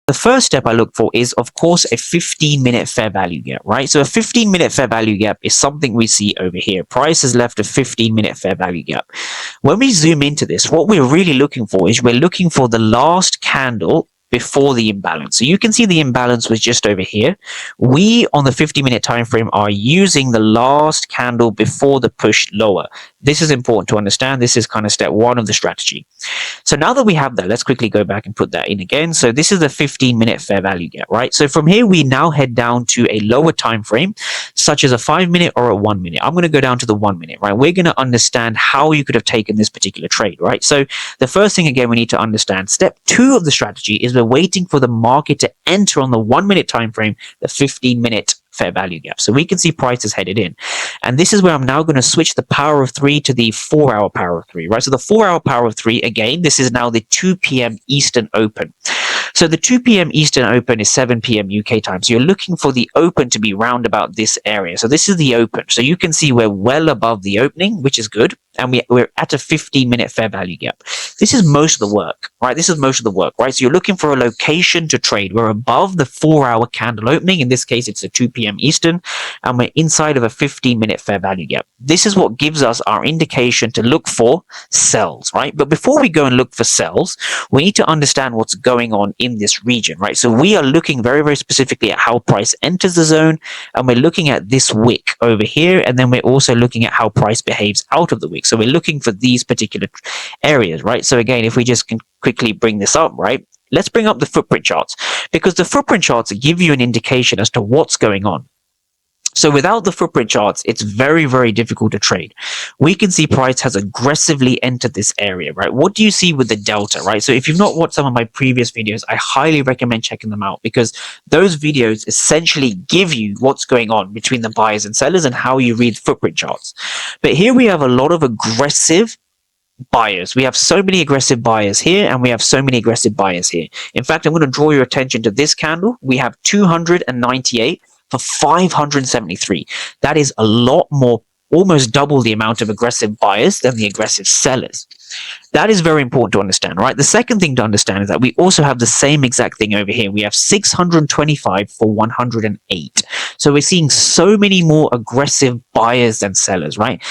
The first step I look for is, of course, a 15-minute fair value gap, right? So a 15-minute fair value gap is something we see over here. Price has left a 15-minute fair value gap. When we zoom into this, what we're really looking for is we're looking for the last candle before the imbalance. So you can see the imbalance was just over here. We, on the 50-minute time frame, are using the last candle before the push lower. This is important to understand. This is kind of step one of the strategy. So now that we have that, let's quickly go back and put that in again. So this is the 15-minute fair value gap, right? So from here, we now head down to a lower time frame, such as a 5-minute or a 1-minute. I'm going to go down to the 1-minute, right? We're going to understand how you could have taken this particular trade, right? So the first thing, again, we need to understand, step two of the strategy is we're waiting for the market to enter on the 1-minute time frame, the 15-minute fair value gap. So we can see prices headed in. And this is where I'm now going to switch the power of 3 to the 4-hour power of 3, right? So the 4-hour power of 3, again, this is now the 2 p.m. Eastern open. So the 2 p.m. Eastern open is 7 p.m. UK time. So you're looking for the open to be round about this area. So this is the open. So you can see we're well above the opening, which is good. And we're at a 15-minute fair value gap. This is most of the work, right? This is most of the work, right? So you're looking for a location to trade. We're above the 4-hour candle opening. In this case, it's a 2 p.m. Eastern, and we're inside of a 15-minute fair value gap. This is what gives us our indication to look for sells, right? But before we go and look for sells, we need to understand what's going on in this region, right? So we are looking very, very specifically at how price enters the zone, and we're looking at this wick over here, and then we're also looking at how price behaves out of the wick. So we're looking for these particular areas, right? So again, if we just can quickly bring this up, right? Let's bring up the footprint charts, because the footprint charts give you an indication as to what's going on. So without the footprint charts, it's very, very difficult to trade. We can see price has aggressively entered this area, right? What do you see with the delta, right? So if you've not watched some of my previous videos, I highly recommend checking them out, because those videos essentially give you what's going on between the buyers and sellers and how you read footprint charts. But here we have a lot of aggressive buyers. We have so many aggressive buyers here, and we have so many aggressive buyers here. In fact, I'm going to draw your attention to this candle. We have 298 for 573. That is a lot more, almost double the amount of aggressive buyers than the aggressive sellers. That is very important to understand, right? The second thing to understand is that we also have the same exact thing over here. We have 625 for 108. So we're seeing so many more aggressive buyers than sellers, right?